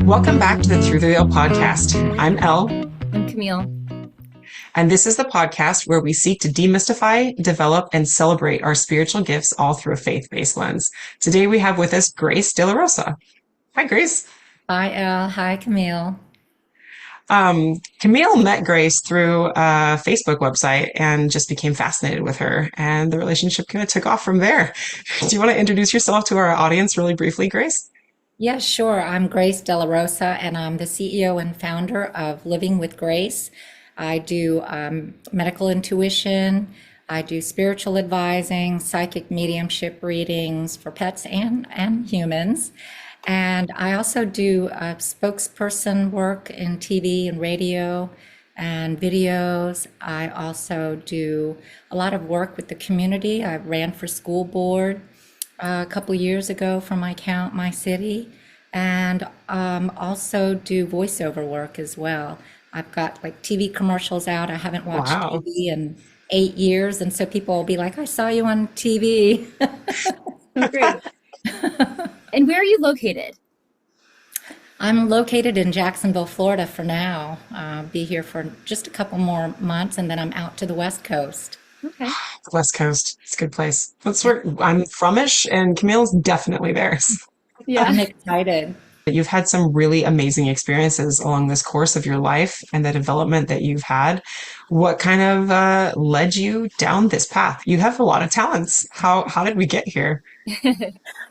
Welcome back to the Through the Veil podcast. I'm Elle, I'm Camille. and this is the podcast where we seek to demystify, develop, and celebrate our spiritual gifts all through a faith-based lens. Today we have with us Grace De La Rosa. Hi, Grace. Hi, Elle. Hi, Camille. Camille met Grace through a Facebook website and just became fascinated with her, and the relationship kind of took off from there. Do you want to introduce yourself to our audience really briefly, Grace? Yeah, sure. I'm Grace De La Rosa, and I'm the CEO and founder of Living with Grace. I do medical intuition. I do spiritual advising, psychic mediumship readings for pets and humans. And I also do spokesperson work in TV and radio and videos. I also do a lot of work with the community. I ran for school board a couple of years ago for my city, and also do voiceover work as well. I've got like TV commercials out. I haven't watched Wow. TV in 8 years, and so people will be like, "I saw you on TV." Great. And where are you located? I'm located in Jacksonville, Florida for now. Be here for just a couple more months, and then I'm out to the West Coast. Okay. The West Coast. It's a good place. That's where I'm fromish, and Camille's definitely there. Yeah. I'm excited. You've had some really amazing experiences along this course of your life and the development that you've had. What kind of led you down this path? You have a lot of talents. How did we get here?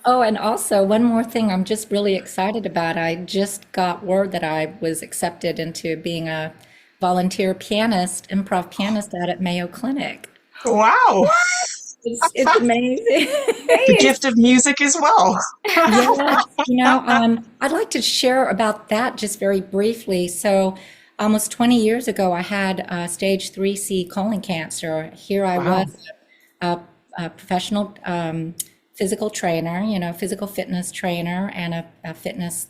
Oh, and also one more thing I'm just really excited about. I just got word that I was accepted into being a volunteer pianist, improv pianist out at Mayo Clinic. Wow. It's amazing. The gift of music as well. Yes, I'd like to share about that just very briefly. So, almost 20 years ago, I had stage 3C colon cancer. Here I Wow. was, a professional physical trainer, physical fitness trainer, and a fitness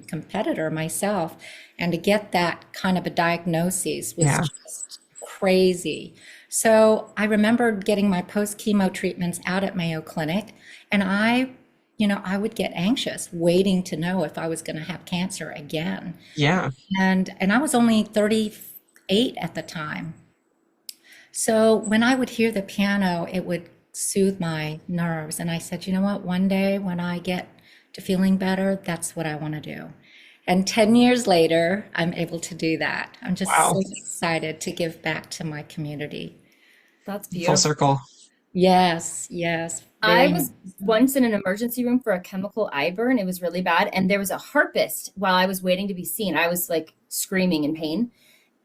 competitor myself. And to get that kind of a diagnosis was Yeah. just crazy. So I remember getting my post-chemo treatments out at Mayo Clinic, and I would get anxious waiting to know if I was going to have cancer again. Yeah. And I was only 38 at the time. So when I would hear the piano, it would soothe my nerves. And I said, you know what, one day when I get to feeling better, that's what I want to do. And 10 years later, I'm able to do that. I'm just Wow. so excited to give back to my community. That's Full beautiful. circle. Yes, yes. I Very was once in an emergency room for a chemical eye burn. It was really bad. And there was a harpist while I was waiting to be seen. I was like screaming in pain.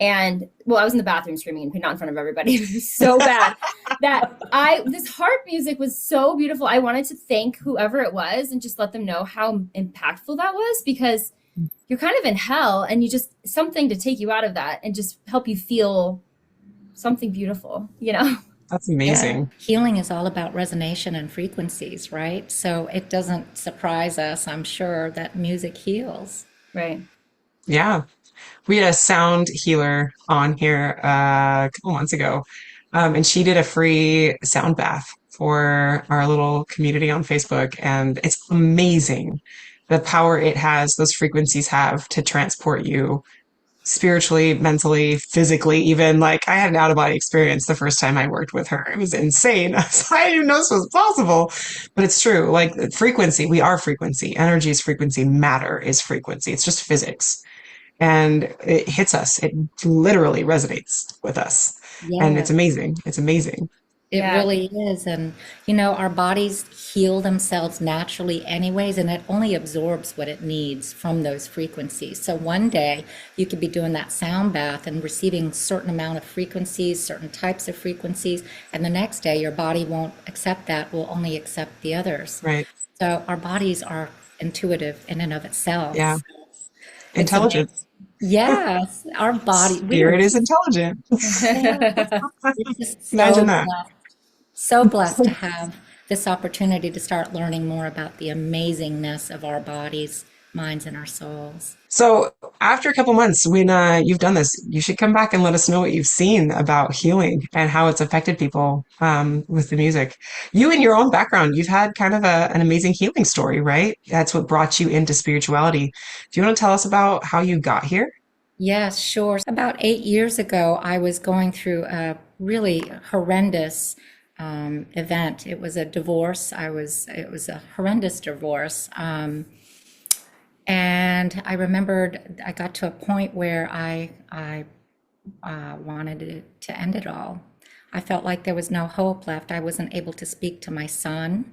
And well, I was in the bathroom screaming in pain, not in front of everybody. It was so bad that this harp music was so beautiful. I wanted to thank whoever it was and just let them know how impactful that was, because you're kind of in hell and you just something to take you out of that and just help you feel something beautiful. That's Yeah. amazing. Healing is all about resonation and frequencies, right? So it doesn't surprise us, I'm sure, that music heals. Right. Yeah. We had a sound healer on here a couple months ago, and she did a free sound bath for our little community on Facebook, and it's amazing the power it has, those frequencies have to transport you spiritually, mentally, physically, even. Like, I had an out of body experience the first time I worked with her. It was insane. I didn't even know this was possible, but it's true. Like, frequency, we are frequency. Energy is frequency. Matter is frequency. It's just physics. And it hits us. It literally resonates with us. And Yeah. it's amazing. It's amazing. It Yeah. really is. And, our bodies heal themselves naturally anyways, and it only absorbs what it needs from those frequencies. So one day you could be doing that sound bath and receiving certain amount of frequencies, certain types of frequencies, and the next day your body won't accept that, will only accept the others. Right. So our bodies are intuitive in and of itself. Yeah. It's amazing. Intelligence. Yes, our body, we are Spirit is intelligent. just Imagine that. so blessed to have this opportunity to start learning more about the amazingness of our bodies minds and our souls. So after a couple months, when you've done this, you should come back and let us know what you've seen about healing and how it's affected people with the music. You, in your own background, you've had kind of an amazing healing story, right? That's what brought you into spirituality. Do you want to tell us about how you got here? Yes, sure. About 8 years ago, I was going through a really horrendous event. It was a divorce. It was a horrendous divorce. And I remembered I got to a point where I wanted it to end it all. I felt like there was no hope left. I wasn't able to speak to my son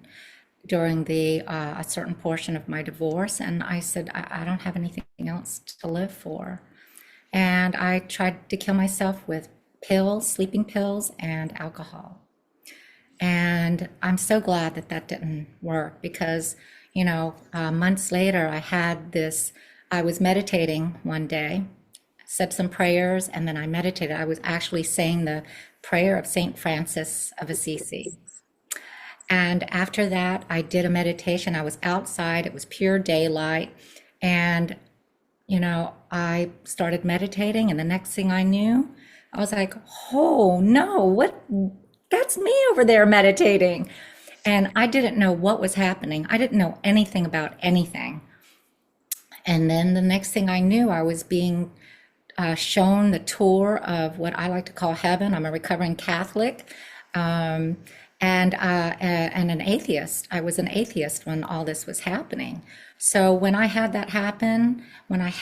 during the a certain portion of my divorce, and I said, I don't have anything else to live for. And I tried to kill myself with pills, sleeping pills, and alcohol. And I'm so glad that that didn't work because, months later, I was meditating one day, said some prayers, and then I meditated. I was actually saying the prayer of Saint Francis of Assisi. And after that, I did a meditation. I was outside, it was pure daylight. And, I started meditating. And the next thing I knew, I was like, oh no, what? That's me over there meditating. And I didn't know what was happening. I didn't know anything about anything. And then the next thing I knew, I was being shown the tour of what I like to call heaven. I'm a recovering Catholic, and an atheist. I was an atheist when all this was happening. So when I had that happen, when I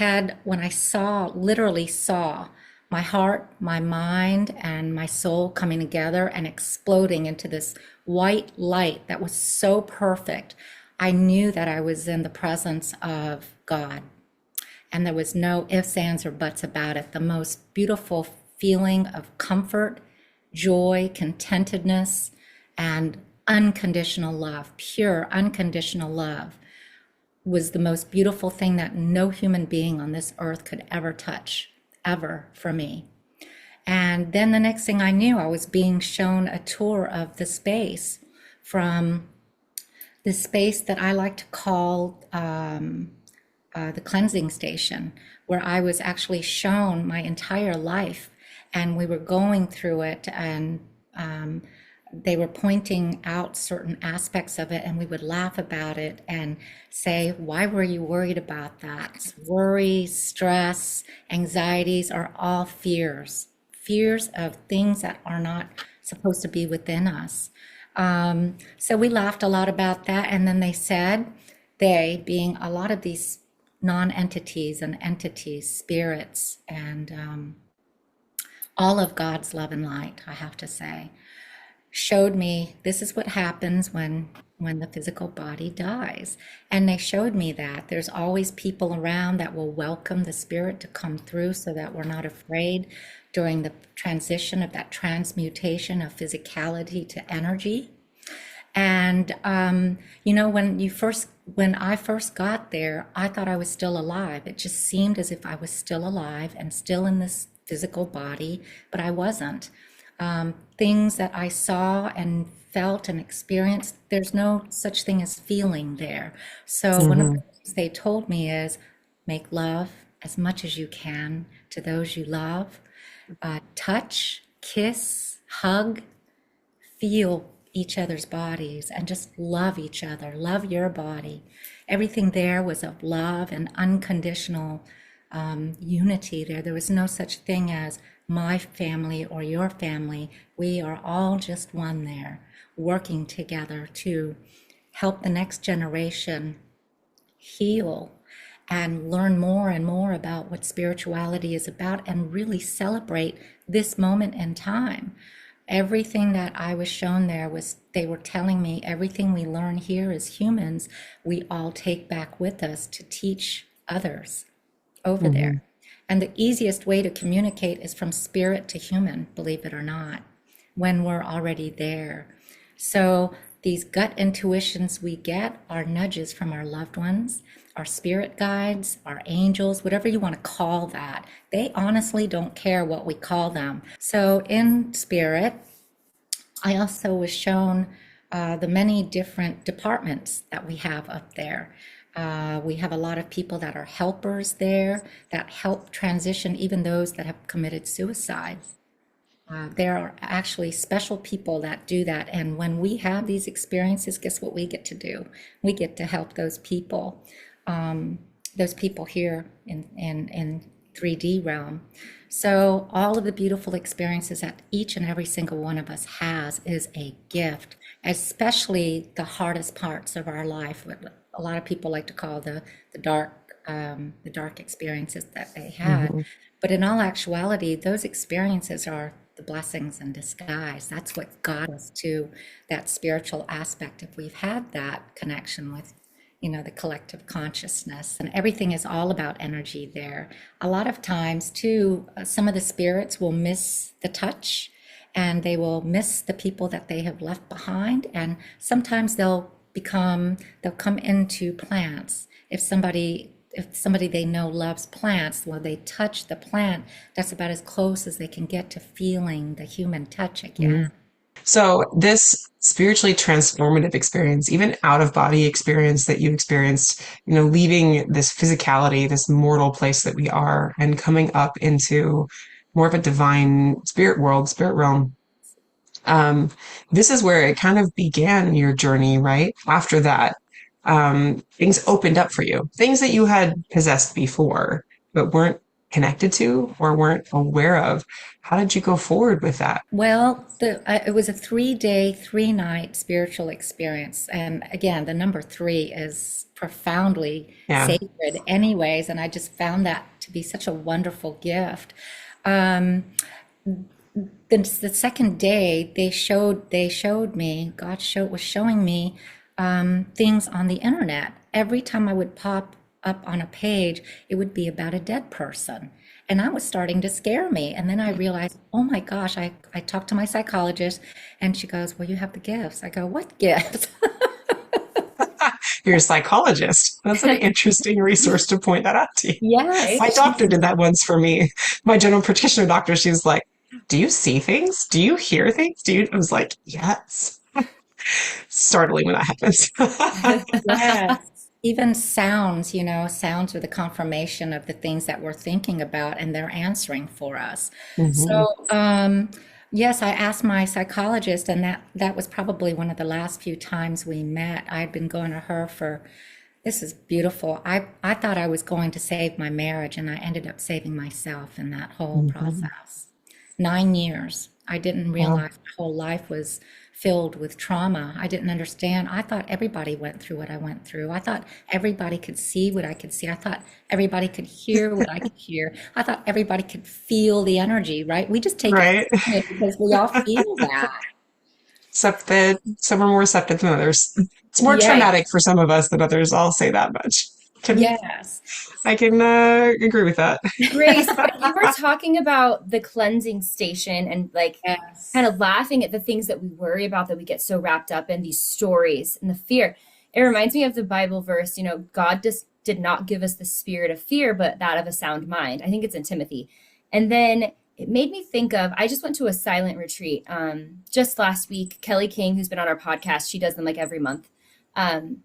literally saw my heart, my mind, and my soul coming together and exploding into this white light that was so perfect, I knew that I was in the presence of God. And there was no ifs, ands, or buts about it. The most beautiful feeling of comfort, joy, contentedness, and unconditional love, pure unconditional love, was the most beautiful thing that no human being on this earth could ever touch, ever, for me. And then the next thing I knew, I was being shown a tour of the space, from the space that I like to call the cleansing station, where I was actually shown my entire life, and we were going through it, and they were pointing out certain aspects of it, and we would laugh about it and say, why were you worried about that? Worry, stress, anxieties are all fears of things that are not supposed to be within us. So we laughed a lot about that. And then they said, they being a lot of these non-entities and entities, spirits, and all of God's love and light, I have to say, showed me this is what happens when the physical body dies. And they showed me that there's always people around that will welcome the spirit to come through, so that we're not afraid during the transition of that transmutation of physicality to energy. And when I first got there, I thought I was still alive. It just seemed as if I was still alive and still in this physical body, but I wasn't. Things that I saw and felt and experienced, there's no such thing as feeling there. So one of the Hmm. things they told me is, make love as much as you can to those you love. Touch, kiss, hug, feel each other's bodies, and just love each other, love your body. Everything there was of love and unconditional unity there. There was no such thing as my family or your family. We are all just one there, working together to help the next generation heal and learn more and more about what spirituality is about, and really celebrate this moment in time. Everything that I was shown there was, they were telling me, everything we learn here as humans, we all take back with us to teach others over Hmm. there. And the easiest way to communicate is from spirit to human, believe it or not, when we're already there. So these gut intuitions we get are nudges from our loved ones, our spirit guides, our angels, whatever you want to call that. They honestly don't care what we call them. So in spirit, I also was shown the many different departments that we have up there. We have a lot of people that are helpers there that help transition even those that have committed suicide. There are actually special people that do that. And when we have these experiences, guess what we get to do? We get to help those people here in 3D realm. So all of the beautiful experiences that each and every single one of us has is a gift, especially the hardest parts of our life, what a lot of people like to call the dark experiences that they had. Hmm. But in all actuality, those experiences are the blessings in disguise. That's what got us to that spiritual aspect. If we've had that connection with, the collective consciousness, and everything is all about energy there. A lot of times, too, some of the spirits will miss the touch and they will miss the people that they have left behind. And sometimes they'll come into plants. If somebody they know loves plants, well, they touch the plant, that's about as close as they can get to feeling the human touch again. So this spiritually transformative experience, even out of body experience that you experienced, leaving this physicality, this mortal place that we are, and coming up into more of a divine spirit world, spirit realm. Um, this is where it kind of began your journey, right? After that, things opened up for you, things that you had possessed before, but weren't connected to or weren't aware of. How did you go forward with that? Well, it was a 3-day, 3-night spiritual experience. And again, the number three is profoundly Yeah. sacred, anyways. And I just found that to be such a wonderful gift. Um, the second day, they showed me, was showing me things on the internet. Every time I would pop up on a page, it would be about a dead person. And that was starting to scare me. And then I realized, oh my gosh, I talked to my psychologist and she goes, well, you have the gifts. I go, what gifts? You're a psychologist. That's an interesting resource to point that out to you. Yes. My doctor did that once for me. My general practitioner doctor, she was like, do you see things? Do you hear things? I was like, yes. Startling when that happens. Yes. Even sounds, sounds are the confirmation of the things that we're thinking about, and they're answering for us. Hmm. So, yes, I asked my psychologist, and that was probably one of the last few times we met. I'd been going to her for, this is beautiful. I thought I was going to save my marriage, and I ended up saving myself in that whole Hmm. process. 9 years. I didn't Wow. realize my whole life was filled with trauma. I didn't understand. I thought everybody went through what I went through. I thought everybody could see what I could see. I thought everybody could hear what I could hear. I thought everybody could feel the energy, right? We just take it for Right. granted because we all feel that. Except that some are more receptive than others. It's more Yes, traumatic for some of us than others. I'll say that much. Can yes, I can agree with that. Grace, when you were talking about the cleansing station and like kind yes. of laughing at the things that we worry about, that we get so wrapped up in these stories and the fear, it reminds me of the Bible verse, God just did not give us the spirit of fear, but that of a sound mind. I think it's in Timothy. And then it made me think of, I just went to a silent retreat just last week. Kelly King, who's been on our podcast, she does them like every month. Um,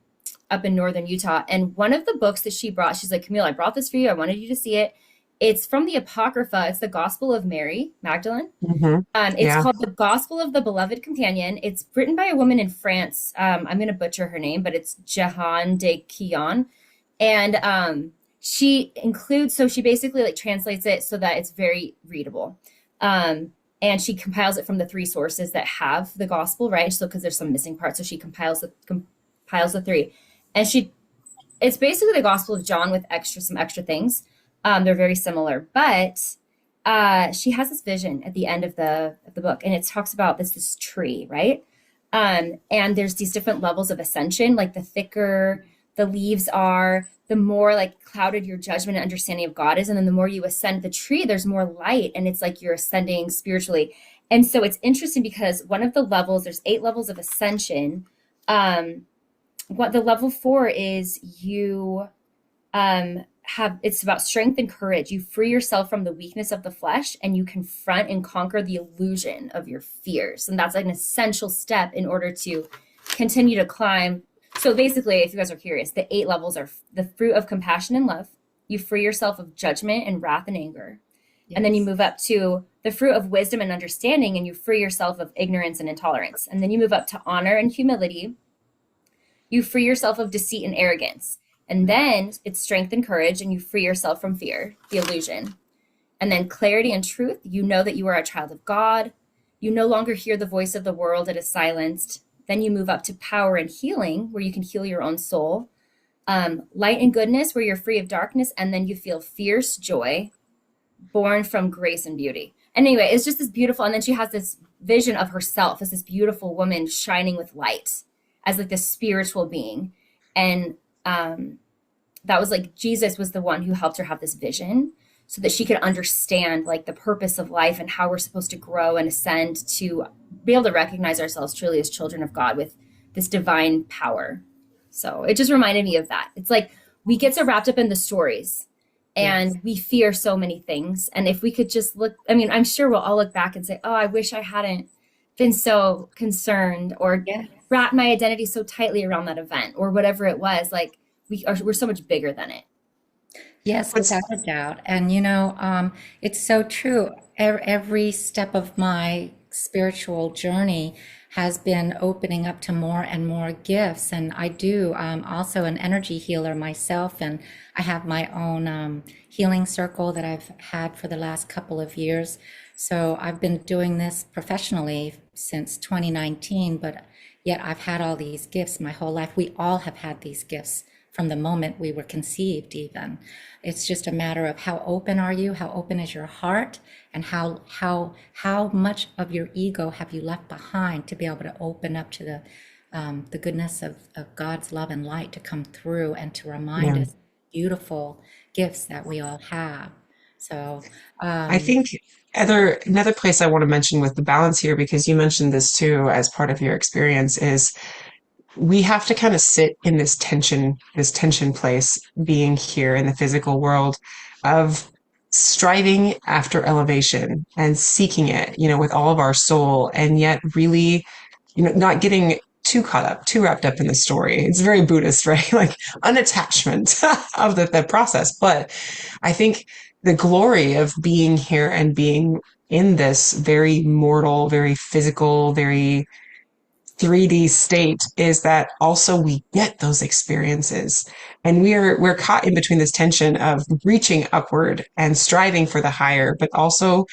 Up in northern Utah. And one of the books that she brought, she's like, Camille, I brought this for you. I wanted you to see it. It's from the Apocrypha. It's the Gospel of Mary Magdalene. Hmm. It's Yeah. called The Gospel of the Beloved Companion. It's written by a woman in France. I'm going to butcher her name, but it's Jehan de Quillon. And she includes, so she basically like translates it so that it's very readable. And she compiles it from the three sources that have the gospel, right? So because there's some missing parts, so she compiles the three, and it's basically the Gospel of John with some extra things. They're very similar, but she has this vision at the end of the book, and it talks about this tree, right? And there's these different levels of ascension. Like the thicker the leaves are, the more like clouded your judgment and understanding of God is, and then the more you ascend the tree, there's more light, and it's like you're ascending spiritually. And so it's interesting because one of the levels, there's 8 levels of ascension. What the level 4 is, you have, it's about strength and courage. You free yourself from the weakness of the flesh and you confront and conquer the illusion of your fears. And that's like an essential step in order to continue to climb So basically, if you guys are curious, the 8 levels are the fruit of compassion and love. You free yourself of judgment and wrath and anger. And then you Yes. move up to the fruit of wisdom and understanding, and you free yourself of ignorance and intolerance. And then you move up to honor and humility. You free yourself of deceit and arrogance. And then it's strength and courage, and you free yourself from fear, the illusion. And then clarity and truth. You know that you are a child of God. You no longer hear the voice of the world, it is silenced. Then you move up to power and healing, where you can heal your own soul. Light and goodness, where you're free of darkness. And then you feel fierce joy, born from grace and beauty. And anyway, it's just this beautiful. And then she has this vision of herself as this beautiful woman shining with light, as like this spiritual being. And that was like Jesus was the one who helped her have this vision so that she could understand like the purpose of life and how we're supposed to grow and ascend to be able to recognize ourselves truly as children of God with this divine power. So it just reminded me of that. It's like we get so wrapped up in the stories Yes. and we fear so many things. And if we could just look, I mean, I'm sure we'll all look back and say, oh, I wish I hadn't been so concerned or Yes. wrapped my identity so tightly around that event or whatever it was. Like we're so much bigger than it. Yes, What's without a doubt. And it's so true. Every step of my spiritual journey has been opening up to more and more gifts. And I do also an energy healer myself, and I have my own healing circle that I've had for the last couple of years. So I've been doing this professionally since 2019, but yet I've had all these gifts my whole life. We all have had these gifts from the moment we were conceived, even. It's just a matter of how open are you, how open is your heart, and how much of your ego have you left behind to be able to open up to the goodness of God's love and light to come through and to remind yeah. us beautiful gifts that we all have. So, I um, think another place I want to mention with the balance here, because you mentioned this too as part of your experience, is we have to kind of sit in this tension place, being here in the physical world of striving after elevation and seeking it, with all of our soul, and yet really, not getting too caught up, too wrapped up in the story. It's very Buddhist, right? Like unattachment of the process. But I think the glory of being here and being in this very mortal, very physical, very 3D state is that also we get those experiences, and we're caught in between this tension of reaching upward and striving for the higher, but also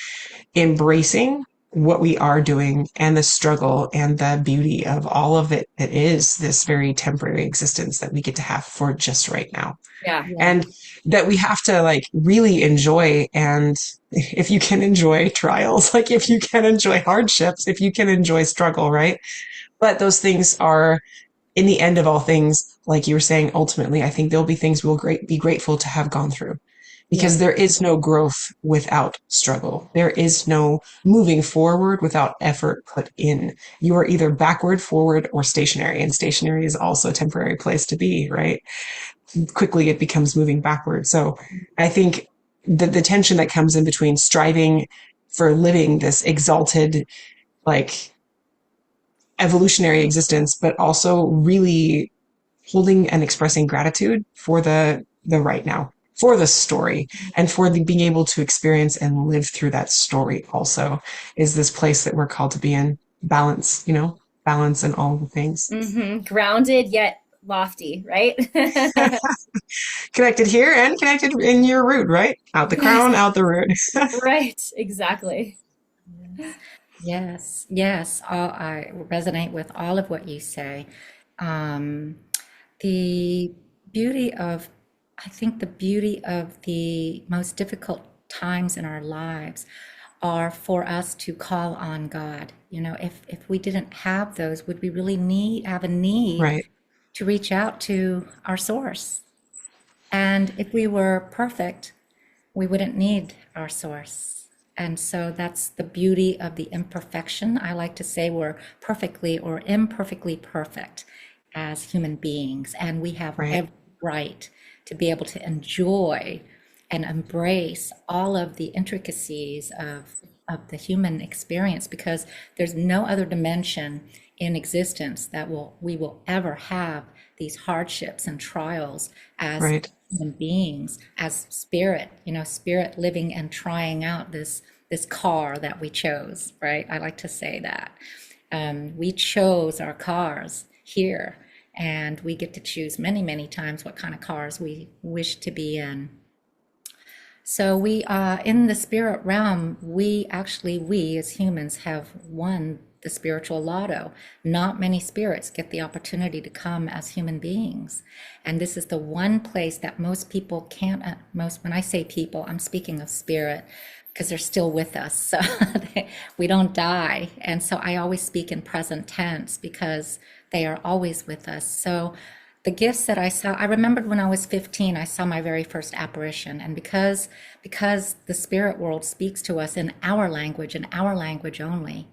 embracing what we are doing and the struggle and the beauty of all of it that is this very temporary existence that we get to have for just right now, Yeah. yeah, and that we have to like really enjoy. And if you can enjoy trials, like if you can enjoy hardships, if you can enjoy struggle, right? But those things are, in the end of all things, like you were saying, ultimately, I think there'll be things we'll be grateful to have gone through, yeah, because there is no growth without struggle. There is no moving forward without effort put in. You are either backward, forward, or stationary. And stationary is also a temporary place to be, right? Quickly it becomes moving backward. So I think the tension that comes in between striving for living this exalted, like evolutionary existence, but also really holding and expressing gratitude for the right now, for the story, and for the being able to experience and live through that story also, is this place that we're called to be in. Balance, balance in all the things. Grounded yet lofty, right? Connected here and connected in your root, right? Out the Yes, crown, out the root. right. Exactly. yes, yes, yes. I resonate with all of what you say. Um, the beauty of, I think the beauty of the most difficult times in our lives are for us to call on God. If we didn't have those, would we really have a need Right. to reach out to our source? And if we were perfect, we wouldn't need our source. And so that's the beauty of the imperfection. I like to say we're perfectly or imperfectly perfect as human beings, and we have Right. every right to be able to enjoy and embrace all of the intricacies of the human experience, because there's no other dimension in existence that we will ever have these hardships and trials as Right. human beings, as spirit, spirit living and trying out this car that we chose, right? I like to say that. We chose our cars here, and we get to choose many, many times what kind of cars we wish to be in. So in the spirit realm, we as humans have won the spiritual lotto. Not many spirits get the opportunity to come as human beings. And this is the one place that most people can't, when I say people, I'm speaking of spirit, because they're still with us. So we don't die. And so I always speak in present tense because they are always with us. So the gifts that I saw, I remembered when I was 15, I saw my very first apparition. And because the spirit world speaks to us in our language and our language only,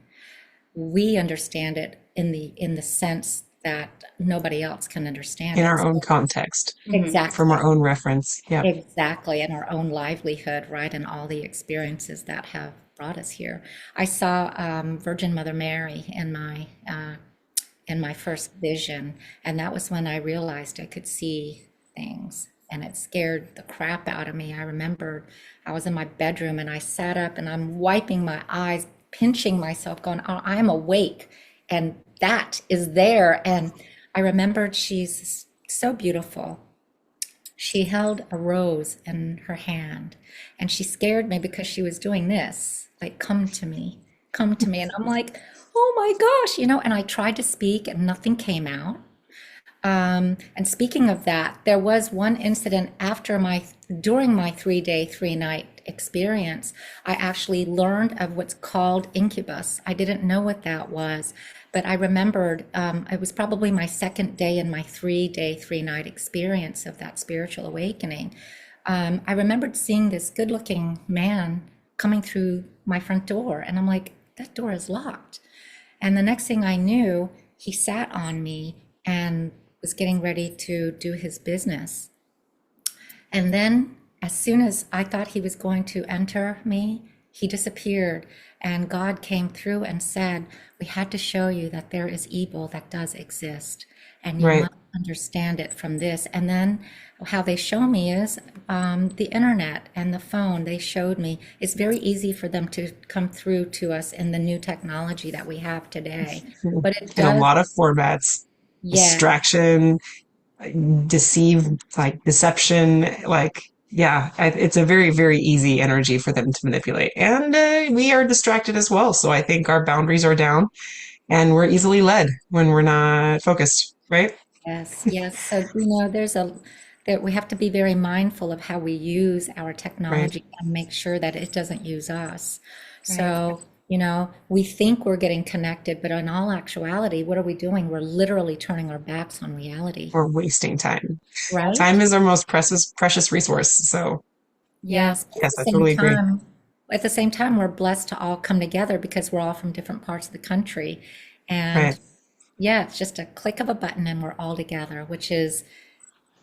we understand it in the sense that nobody else can understand In it. our own context, from Exactly. our own reference. Yep. Exactly, and our own livelihood, right, and all the experiences that have brought us here. I saw Virgin Mother Mary in my first vision, and that was when I realized I could see things, and it scared the crap out of me. I remembered I was in my bedroom and I sat up and I'm wiping my eyes, pinching myself, going, "Oh, I'm awake," and that is there. And I remembered she's so beautiful. She held a rose in her hand, and she scared me because she was doing this, like, "Come to me, come to me." And I'm like, "Oh my gosh," and I tried to speak and nothing came out. And speaking of that, there was one incident during my 3-day, 3-night experience. I actually learned of what's called incubus. I didn't know what that was, but I remembered it was probably my second day in my 3-day, 3-night experience of that spiritual awakening. I remembered seeing this good-looking man coming through my front door, and I'm like, that door is locked. And the next thing I knew, he sat on me and was getting ready to do his business. And then, as soon as I thought he was going to enter me, he disappeared. And God came through and said, "We had to show you that there is evil that does exist. And you Right. must understand it from this." And then how they show me is the internet and the phone. They showed me it's very easy for them to come through to us in the new technology that we have today. But it In a does, lot of formats, yeah. distraction, deceive, like deception, like, yeah, it's a very, very easy energy for them to manipulate. And we are distracted as well. So I think our boundaries are down and we're easily led when we're not focused, right? Yes, yes. So, that we have to be very mindful of how we use our Right. technology and make sure that it doesn't use us. Right. So, we think we're getting connected, but in all actuality, what are we doing? We're literally turning our backs on reality, We're wasting time. right? Time is our most precious resource. So Yeah. Yes. yes, I totally agree. At the same time, we're blessed to all come together because we're all from different parts of the country. Right. And yeah, it's just a click of a button and we're all together, which is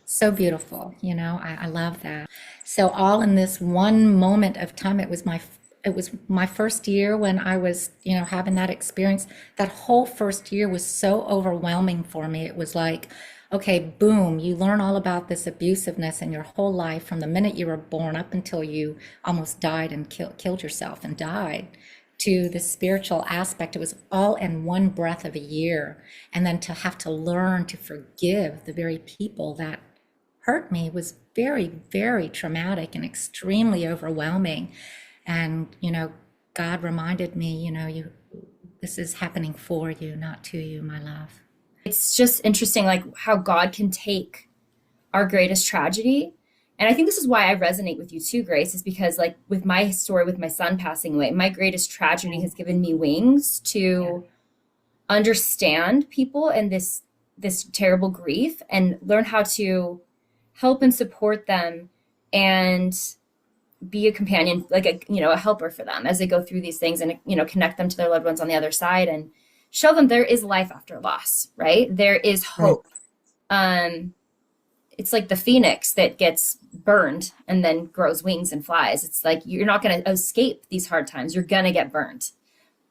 so beautiful, I love that. So all in this one moment of time, it was my first year when I was, having that experience. That whole first year was so overwhelming for me. It was like, okay, boom, you learn all about this abusiveness in your whole life from the minute you were born up until you almost died and killed yourself and died, to the spiritual aspect. It was all in one breath of a year. And then to have to learn to forgive the very people that hurt me was very, very traumatic and extremely overwhelming. And, God reminded me, this is happening for you, not to you, my love. It's just interesting, like how God can take our greatest tragedy. And I think this is why I resonate with you too, Grace, is because, like, with my story with my son passing away, my greatest tragedy has given me wings to understand people and this terrible grief and learn how to help and support them and be a companion, like a helper for them as they go through these things, and connect them to their loved ones on the other side and show them there is life after loss, right? There is Right. hope. um it's like the phoenix that gets burned and then grows wings and flies. It's like you're not going to escape these hard times. You're going to get burned,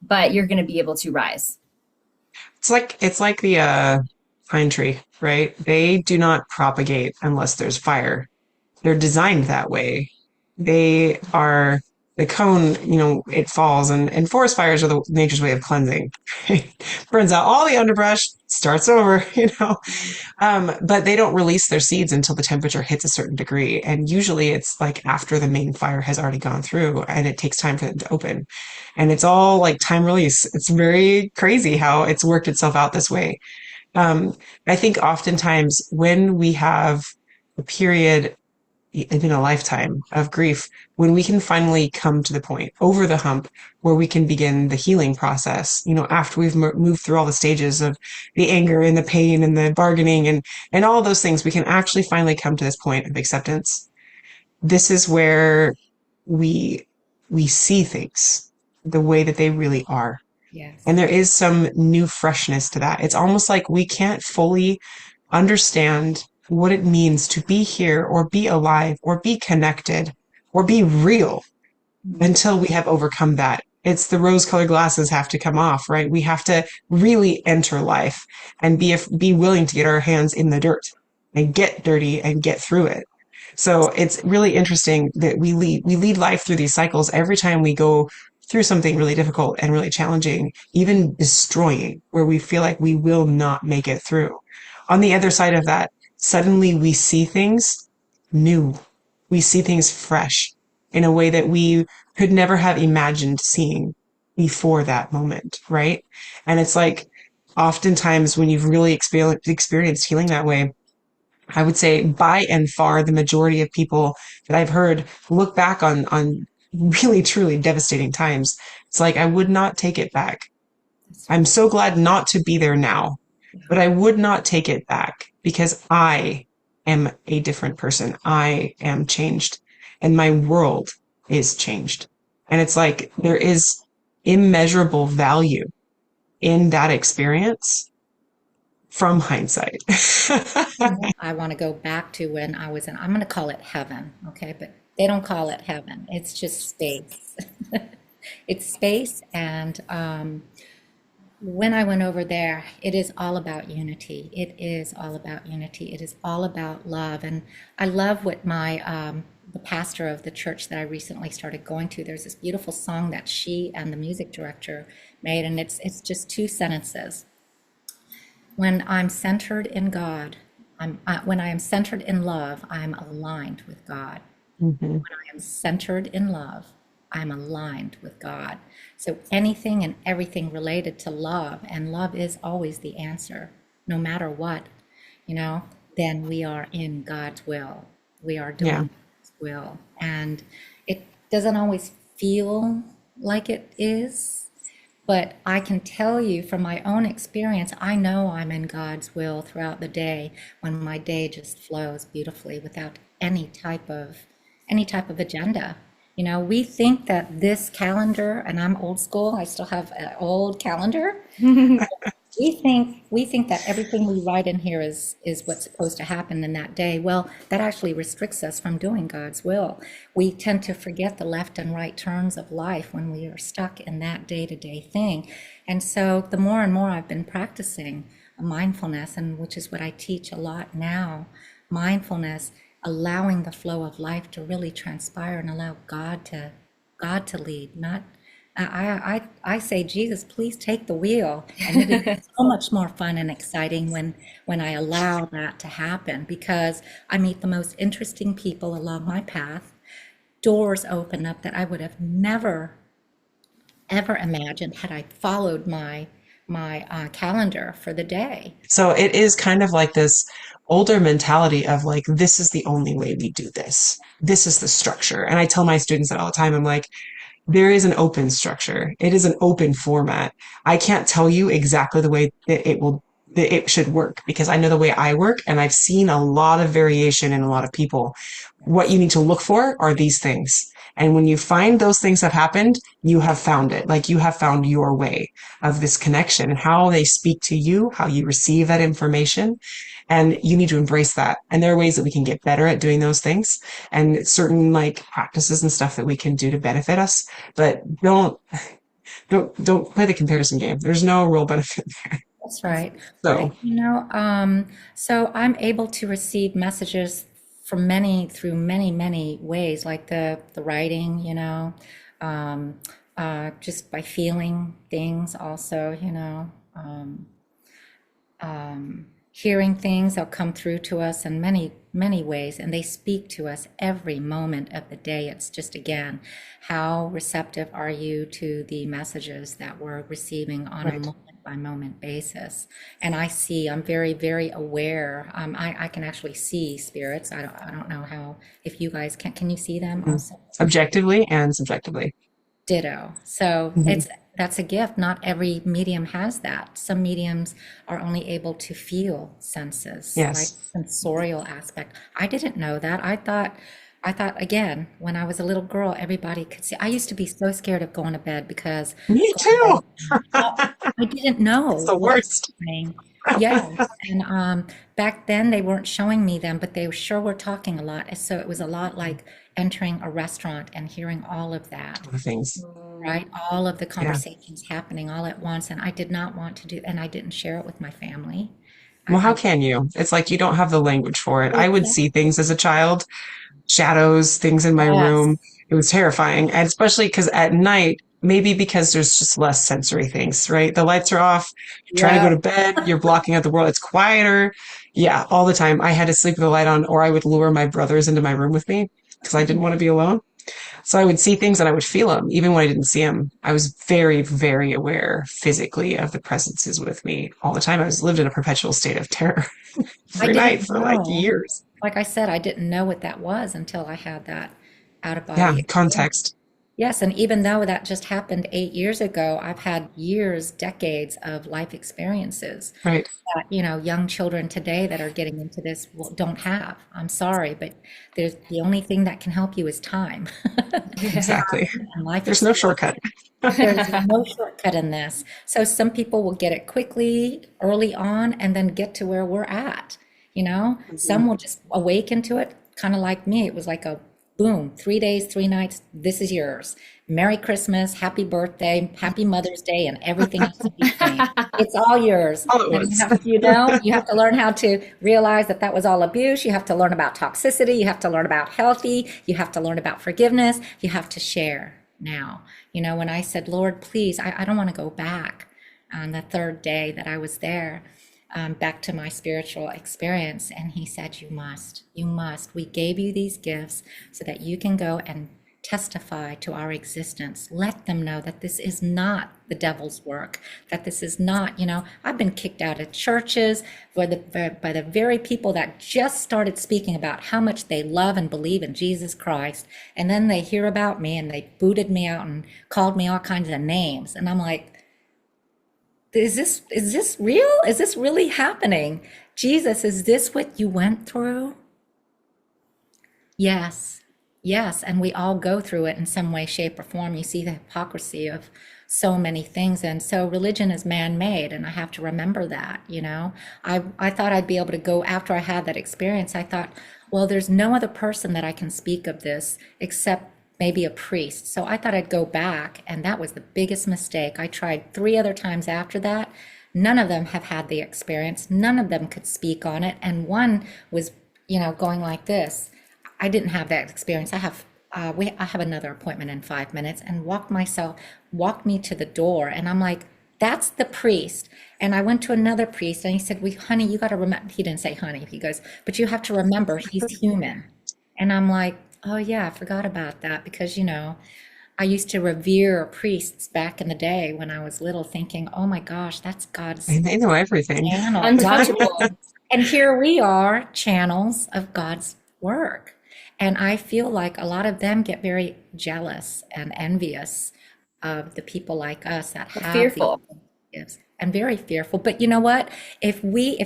but you're going to be able to rise. It's like the pine tree, right? They do not propagate unless there's fire. They're designed that way. They are the cone, it falls, and forest fires are the nature's way of cleansing. Burns out all the underbrush, starts over, but they don't release their seeds until the temperature hits a certain degree. And usually it's like after the main fire has already gone through and it takes time for them to open. And it's all like time release. It's very crazy how it's worked itself out this way. Um, I think oftentimes when we have a period in a lifetime of grief, when we can finally come to the point over the hump where we can begin the healing process, after we've moved through all the stages of the anger and the pain and the bargaining and all of those things, we can actually finally come to this point of acceptance. This is where we, we see things the way that they really are. Yes. And there is some new freshness to that. It's almost like we can't fully understand what it means to be here or be alive or be connected or be real until we have overcome that. It's the rose colored glasses have to come off, right? We have to really enter life and be willing to get our hands in the dirt and get dirty and get through it. So it's really interesting that we lead life through these cycles every time we go through something really difficult and really challenging, even destroying, where we feel like we will not make it through. On the other side of that, suddenly we see things new. We see things fresh in a way that we could never have imagined seeing before that moment, right? And it's like oftentimes when you've really experienced healing that way, I would say by and far the majority of people that I've heard look back on really truly devastating times. It's like I would not take it back. That's I'm right. so glad not to be there now, but I would not take it back because I am a different person. I am changed and my world is changed. And it's like there is immeasurable value in that experience from hindsight. I want to go back to when I was in, I'm going to call it heaven, okay? But they don't call it heaven. It's just space. It's space. And when I went over there, it is all about unity. It is all about unity. It is all about love. And I love what the pastor of the church that I recently started going to, there's this beautiful song that she and the music director made, and it's just two sentences. When I'm centered in God, when I am centered in love, I'm aligned with God. Mhm. When I am centered in love, I'm aligned with God. So anything and everything related to love, and love is always the answer, no matter what, you know, then we are in God's will. We are Yeah. doing God's will. And it doesn't always feel like it is, but I can tell you from my own experience, I know I'm in God's will throughout the day when my day just flows beautifully without any type of agenda. You know, we think that this calendar, and I'm old school, I still have an old calendar. We think that everything we write in here is what's supposed to happen in that day. Well, that actually restricts us from doing God's will. We tend to forget the left and right turns of life when we are stuck in that day-to-day thing. And so the more and more I've been practicing mindfulness, and which is what I teach a lot now, mindfulness, allowing the flow of life to really transpire and allow God to lead, not I say, Jesus, please take the wheel. And it is so much more fun and exciting when I allow that to happen because I meet the most interesting people along my path. Doors open up that I would have never, ever imagined had I followed my calendar for the day. So it is kind of like this older mentality of like, this is the only way we do this. This is the structure. And I tell my students that all the time. I'm like, there is an open structure. It is an open format. I can't tell you exactly the way that it should work because I know the way I work and I've seen a lot of variation in a lot of people. What you need to look for are these things. And when you find those things have happened, you have found it. Like you have found your way of this connection and how they speak to you, how you receive that information. And you need to embrace that. And there are ways that we can get better at doing those things and certain like practices and stuff that we can do to benefit us. But don't play the comparison game. There's no real benefit. That's right. But, So so I'm able to receive messages from through many ways, like the writing, just by feeling things also, hearing things that come through to us in many ways, and they speak to us every moment of the day. It's just, again, how receptive are you to the messages that we're receiving on a right. moment by moment basis? And I'm very, very aware. I can actually see spirits. I don't know how, if you guys can you see them Mhm. also? Objectively and subjectively. Ditto. So Mhm. that's a gift. Not every medium has that. Some mediums are only able to feel senses, like Yes. sensorial aspect. I didn't know that. I thought again, when I was a little girl, everybody could see. I used to be so scared of going to bed because Me going to too. bed, I didn't It's know the what was worst. happening. Yes, and back then they weren't showing me them, but they sure were talking a lot. So it was a lot like entering a restaurant and hearing all of that, Other things. right? All of the Yeah. conversations happening all at once, and I did not want to do, and I didn't share it with my family. Well, how I can you? It's like you don't have the language for it. I would see exactly. things as a child, shadows, things in my room. Yes. It was terrifying. And especially because at night, maybe because there's just less sensory things, right? The lights are off. You're trying to go Yeah. to bed. You're blocking out the world. It's quieter. Yeah, all the time. I had to sleep with the light on, or I would lure my brothers into my room with me because I didn't want to be alone. So I would see things and I would feel them, even when I didn't see them. I was very, very aware physically of the presences with me all the time. I was lived in a perpetual state of terror I every night didn't for like know. years. Like I said, I didn't know what that was until I had that out of Yeah, body experience. context. Yes, and even though that just happened 8 years ago, I've had years, decades of life experiences Right. that, young children today that are getting into this don't have. I'm sorry, but there's the only thing that can help you is time. Exactly. And life There's no experience. shortcut. There's no shortcut in this. So some people will get it quickly, early on, and then get to where we're at. Some Mhm. will just awaken to it, kind of like me. It was like a boom, 3 days, 3 nights. This is yours. Merry Christmas, happy birthday, happy Mother's Day, and everything else in between. It's all yours. All at And you once. have, you have to learn how to realize that that was all abuse. You have to learn about toxicity. You have to learn about healthy. You have to learn about forgiveness. You have to share now. When I said, Lord, please, I don't want to go back on the third day that I was there, back to my spiritual experience. And he said, you must, you must. We gave you these gifts so that you can go and testify to our existence. Let them know that this is not the devil's work, that this is not, I've been kicked out of churches by the very people that just started speaking about how much they love and believe in Jesus Christ. And then they hear about me and they booted me out and called me all kinds of names. And I'm like, is this real? Is this really happening? Jesus, is this what you went through? Yes, yes, and we all go through it in some way, shape, or form. You see the hypocrisy of so many things, and so religion is man-made, and I have to remember that. I thought I'd be able to go after I had that experience. I thought, well, there's no other person that I can speak of this except maybe a priest. So I thought I'd go back, and that was the biggest mistake. I tried 3 other times after that. None of them have had the experience. None of them could speak on it, and one was, going like this. I didn't have that experience. I have another appointment in 5 minutes, and walked me to the door, and I'm like, that's the priest. And I went to another priest, and he said, "We, honey, you got to remember." He didn't say honey. He goes, "But you have to remember, he's human." And I'm like, oh yeah, I forgot about that because I used to revere priests back in the day when I was little, thinking, oh my gosh, that's God's And they know everything. channel. Right? Untouchable. And here we are, channels of God's work. And I feel like a lot of them get very jealous and envious of the people like us that have these Fearful. gifts. and very fearful. But you know what? If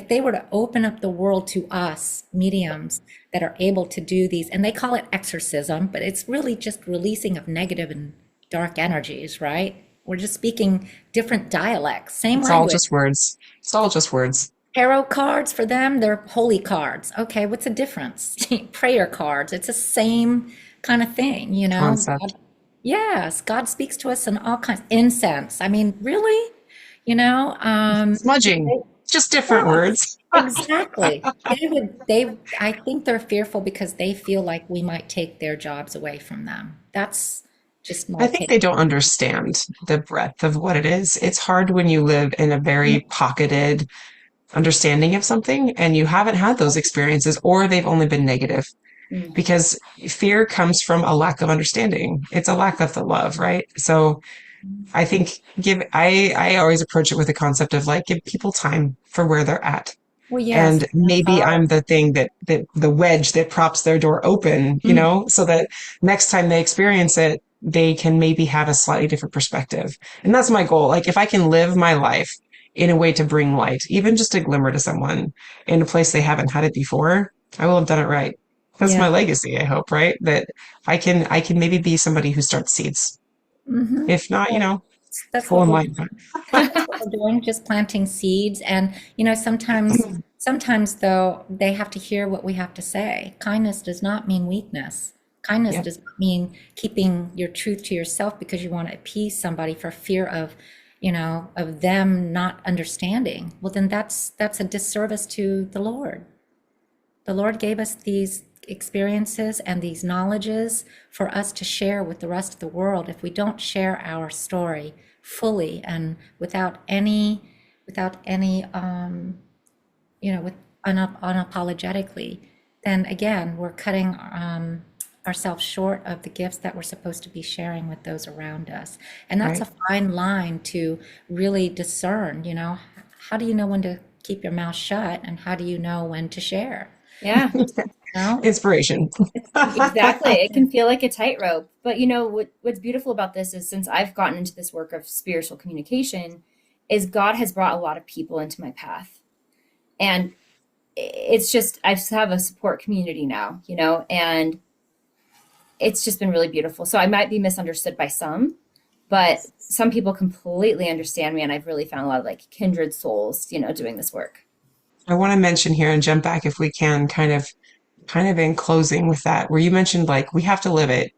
they were to open up the world to us mediums that are able to do these, and they call it exorcism, but it's really just releasing of negative and dark energies, right? We're just speaking different dialects, same It's all language. just words. It's all just words. Tarot cards for them, they're holy cards. Okay, what's the difference? Prayer cards, it's the same kind of thing, you know? Concept. Yes, God speaks to us in all kinds. Incense. I mean, really? You know, Smudging. Just different yes, words. exactly. I think they're fearful because they feel like we might take their jobs away from them. That's just my I think take. they don't understand the breadth of what it is. It's hard when you live in a very pocketed understanding of something and you haven't had those experiences or they've only been negative Mm. because fear comes from a lack of understanding. It's a lack of the love, right? So I think I always approach it with the concept of like give people time for where they're at. Well, yes, And that's maybe I'm all. the thing that the wedge that props their door open, Mm, so that next time they experience it, they can maybe have a slightly different perspective. And that's my goal. Like if I can live my life in a way to bring light, even just a glimmer to someone in a place they haven't had it before, I will have done it right. That's my yeah. legacy, I hope, right? That I can maybe be somebody who starts seeds. Hmm. If not, That's full what we're enlightenment. That's what we're doing, just planting seeds. And, sometimes though, they have to hear what we have to say. Kindness does not mean weakness. Kindness Yep. does not mean keeping your truth to yourself because you want to appease somebody for fear of them not understanding. Well, then that's a disservice to the Lord. The Lord gave us these experiences and these knowledges for us to share with the rest of the world. If we don't share our story fully and with unapologetically, then again, we're cutting ourselves short of the gifts that we're supposed to be sharing with those around us. And that's a Right. fine line to really discern, how do you know when to keep your mouth shut and how do you know when to share? Yeah, No? Inspiration. exactly. It can feel like a tightrope. But what's beautiful about this is since I've gotten into this work of spiritual communication, is God has brought a lot of people into my path. And it's just I just have a support community now, and it's just been really beautiful. So I might be misunderstood by some, but some people completely understand me, and I've really found a lot of like kindred souls, doing this work. I want to mention here and jump back if we can, kind of in closing with that, where you mentioned like we have to live it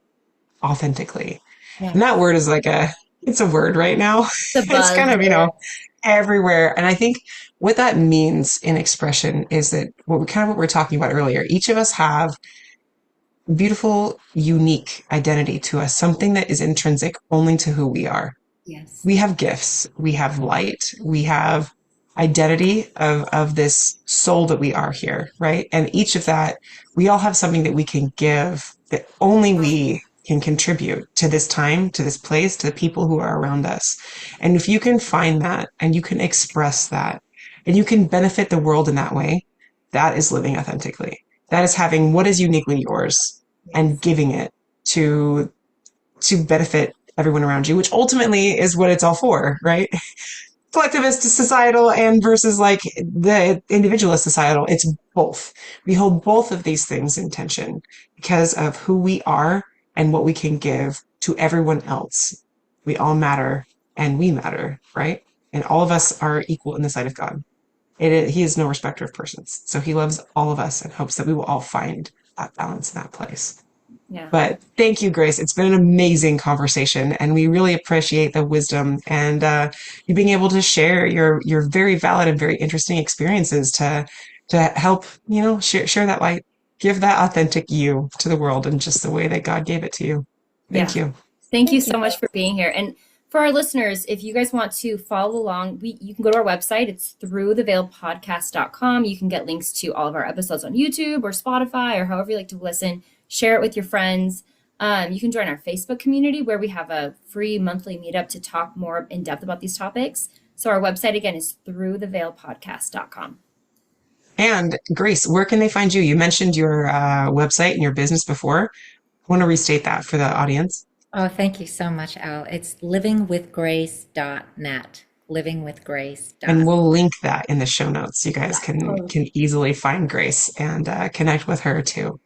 authentically. And that Yes. word is it's a word right now. The It's kind of, buzzword. everywhere. And I think what that means in expression is that what we're talking about earlier, each of us have beautiful, unique identity to us, something that is intrinsic only to who we are. Yes. We have gifts, we have light, we have identity of this soul that we are here, right? And each of that, we all have something that we can give that only we can contribute to this time, to this place, to the people who are around us. And if you can find that and you can express that and you can benefit the world in that way, that is living authentically. That is having what is uniquely yours and Yes. giving it to benefit everyone around you, which ultimately is what it's all for, right? Collectivist societal and versus like the individualist societal. It's both. We hold both of these things in tension because of who we are and what we can give to everyone else. We all matter and we matter, right? And all of us are equal in the sight of God. He is no respecter of persons. So he loves all of us and hopes that we will all find that balance in that place. Yeah. But thank you, Grace. It's been an amazing conversation, and we really appreciate the wisdom and you being able to share your very valid and very interesting experiences to help share that light, give that authentic you to the world in just the way that God gave it to you. Thank Yeah. you. Thank you Thank you. so much for being here. And for our listeners, if you guys want to follow along, you can go to our website. It's throughtheveiledpodcast.com. You can get links to all of our episodes on YouTube or Spotify or however you like to listen. Share it with your friends. You can join our Facebook community where we have a free monthly meetup to talk more in depth about these topics. So our website again is throughtheveiledpodcast.com. And Grace, where can they find you? You mentioned your website and your business before. I want to restate that for the audience. Oh, thank you so much, Al. It's livingwithgrace.net. And livingwithgrace.com. we'll link that in the show notes. You guys Yeah. can easily find Grace and connect with her too.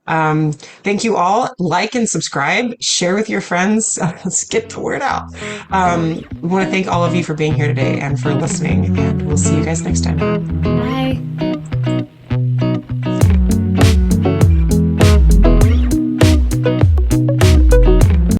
Thank you all. Like and subscribe. Share with your friends. Let's get the word out. We want to thank all of you for being here today and for listening. And we'll see you guys next time. Bye.